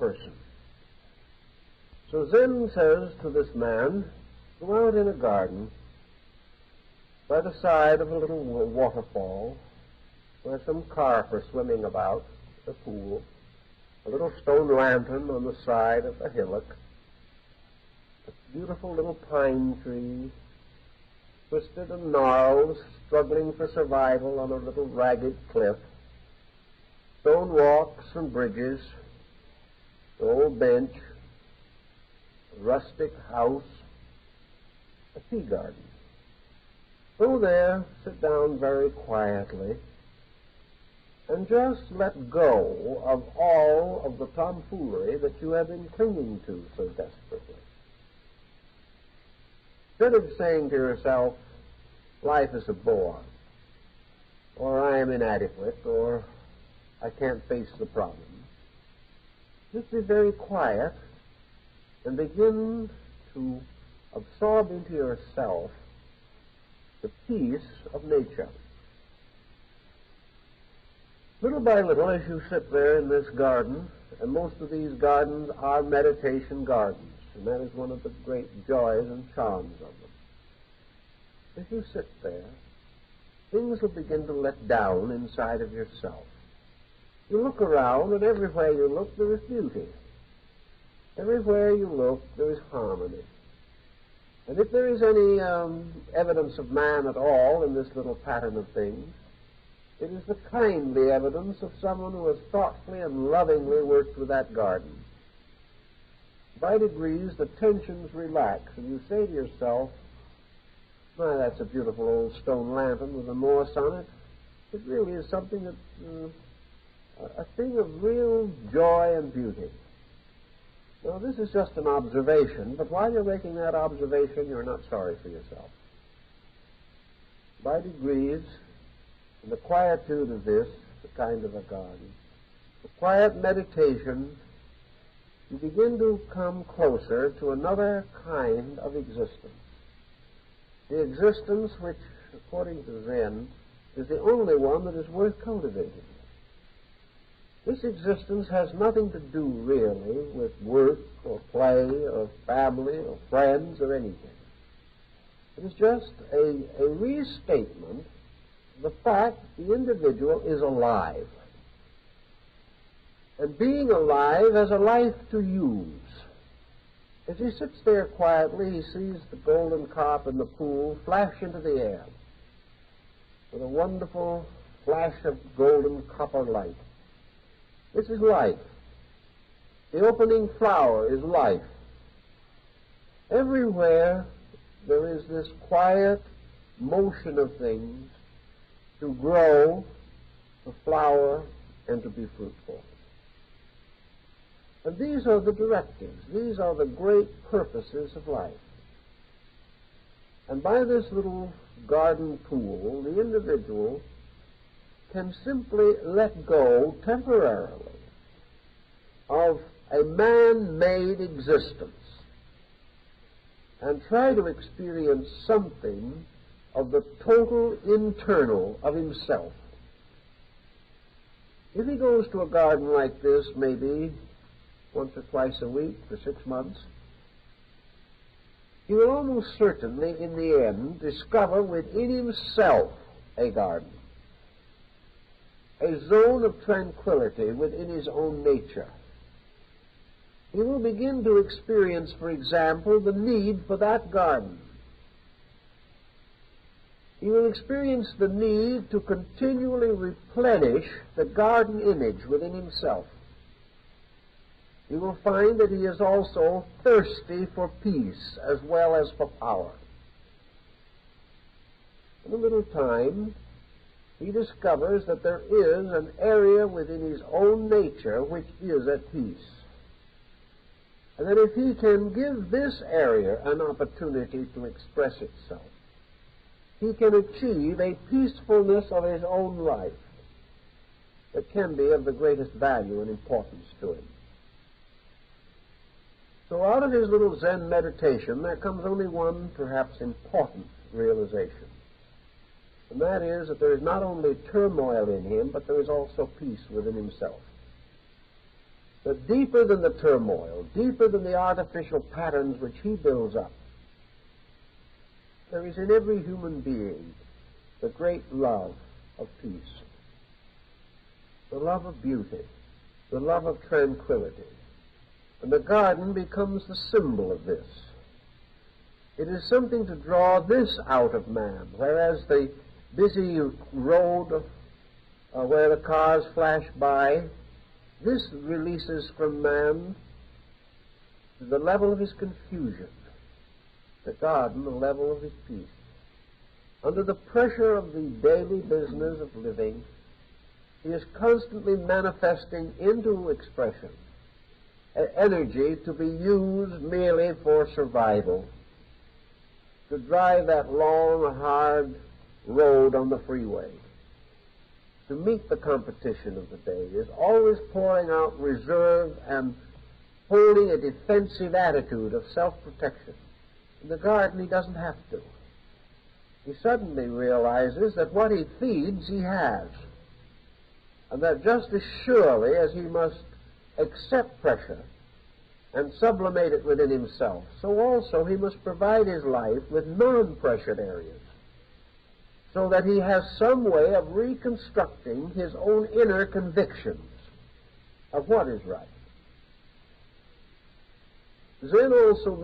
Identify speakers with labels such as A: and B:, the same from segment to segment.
A: person. So Zen says to this man, go out in a garden by the side of a little waterfall where some carp are swimming about, a pool, a little stone lantern on the side of a hillock, a beautiful little pine tree, twisted and gnarled, struggling for survival on a little ragged cliff, stone walks and bridges, an old bench, a rustic house, a tea garden. Go there, sit down very quietly, and just let go of all of the tomfoolery that you have been clinging to so desperately. Instead of saying to yourself, life is a bore, or I am inadequate, or I can't face the problem, just be very quiet and begin to absorb into yourself the peace of nature. Little by little, as you sit there in this garden, and most of these gardens are meditation gardens, and that is one of the great joys and charms of them. As you sit there, things will begin to let down inside of yourself. You look around, and everywhere you look, there is beauty. Everywhere you look, there is harmony. And if there is any evidence of man at all in this little pattern of things, it is the kindly evidence of someone who has thoughtfully and lovingly worked with that garden. By degrees, the tensions relax, and you say to yourself, my, that's a beautiful old stone lantern with a Morse on it. It really is something that, a thing of real joy and beauty. Now, this is just an observation, but while you're making that observation, you're not sorry for yourself. By degrees, in the quietude of this, the kind of a garden, the quiet meditation, you begin to come closer to another kind of existence. The existence which, according to Zen, is the only one that is worth cultivating. This existence has nothing to do, really, with work or play or family or friends or anything. It is just a restatement of the fact that the individual is alive. And being alive has a life to use. As he sits there quietly, he sees the golden carp in the pool flash into the air with a wonderful flash of golden copper light. This is life. The opening flower is life. Everywhere there is this quiet motion of things to grow, to flower, and to be fruitful. And these are the directives. These are the great purposes of life. And by this little garden pool, the individual can simply let go temporarily of a man-made existence and try to experience something of the total internal of himself. If he goes to a garden like this, maybe once or twice a week for 6 months, he will almost certainly, in the end, discover within himself a garden, a zone of tranquility within his own nature. He will begin to experience, for example, the need for that garden. He will experience the need to continually replenish the garden image within himself. He will find that he is also thirsty for peace as well as for power. In a little time, he discovers that there is an area within his own nature which is at peace. And that if he can give this area an opportunity to express itself, he can achieve a peacefulness of his own life that can be of the greatest value and importance to him. So out of his little Zen meditation, there comes only one, perhaps important, realization. And that is that there is not only turmoil in him, but there is also peace within himself. that deeper than the turmoil, deeper than the artificial patterns which he builds up, there is in every human being the great love of peace, the love of beauty, the love of tranquility. And the garden becomes the symbol of this. It is something to draw this out of man, whereas the busy road where the cars flash by, this releases from man to the level of his confusion, the garden the level of his peace. Under the pressure of the daily business of living, he is constantly manifesting into expression energy to be used merely for survival, to drive that long, hard road on the freeway, to meet the competition of the day, is always pouring out reserve and holding a defensive attitude of self-protection. In the garden, he doesn't have to. He suddenly realizes that what he feeds, he has, and that just as surely as he must accept pressure and sublimate it within himself, so also he must provide his life with non-pressured areas, so that he has some way of reconstructing his own inner convictions of what is right. Zen also,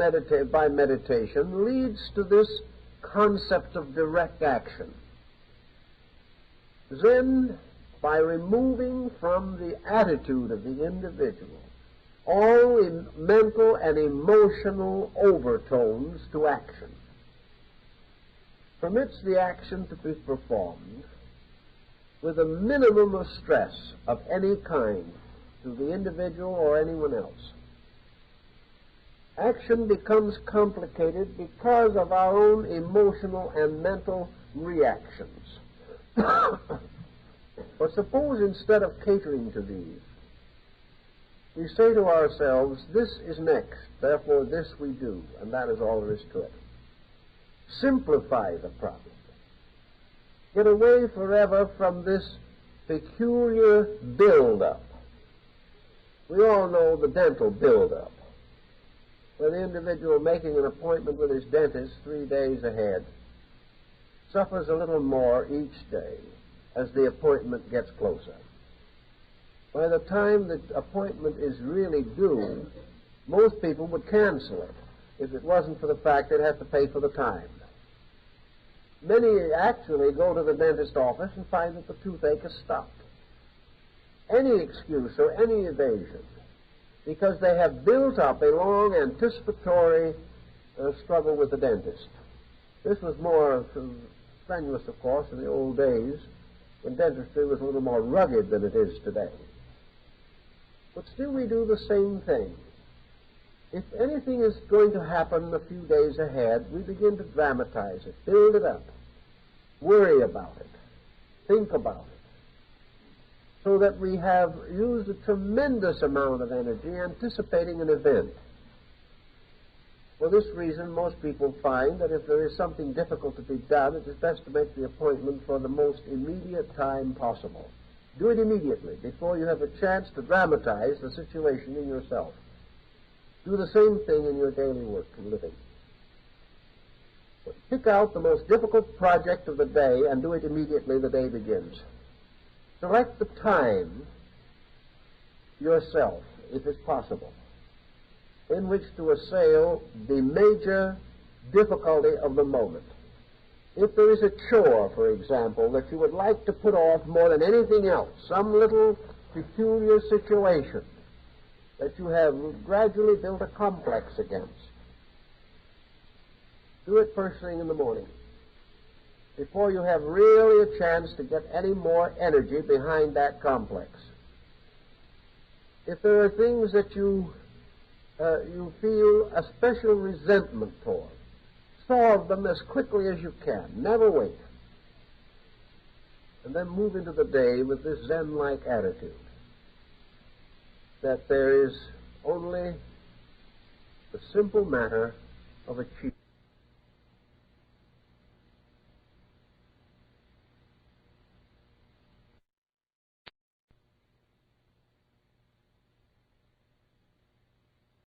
A: by meditation, leads to this concept of direct action. Zen, by removing from the attitude of the individual all mental and emotional overtones to action, permits the action to be performed with a minimum of stress of any kind to the individual or anyone else. Action becomes complicated because of our own emotional and mental reactions. But suppose instead of catering to these, we say to ourselves, this is next, therefore this we do, and that is all there is to it. Simplify the problem. Get away forever from this peculiar build-up. We all know the dental build-up, where the individual making an appointment with his dentist 3 days ahead suffers a little more each day as the appointment gets closer. By the time the appointment is really due, most people would cancel it if it wasn't for the fact they'd have to pay for the time. Many actually go to the dentist office and find that the toothache has stopped. Any excuse or any evasion, because they have built up a long anticipatory struggle with the dentist. This was more strenuous, of course, in the old days, when dentistry was a little more rugged than it is today. But still we do the same thing. If anything is going to happen a few days ahead, we begin to dramatize it, build it up, worry about it, think about it, so that we have used a tremendous amount of energy anticipating an event. For this reason, most people find that if there is something difficult to be done, it is best to make the appointment for the most immediate time possible. Do it immediately, before you have a chance to dramatize the situation in yourself. Do the same thing in your daily work and living. But pick out the most difficult project of the day and do it immediately the day begins. Select the time yourself, if it's possible, in which to assail the major difficulty of the moment. If there is a chore, for example, that you would like to put off more than anything else, some little peculiar situation that you have gradually built a complex against, do it first thing in the morning, before you have really a chance to get any more energy behind that complex. If there are things that you feel a special resentment toward, solve them as quickly as you can. Never wait. And then move into the day with this Zen-like attitude that there is only the simple matter of achievement.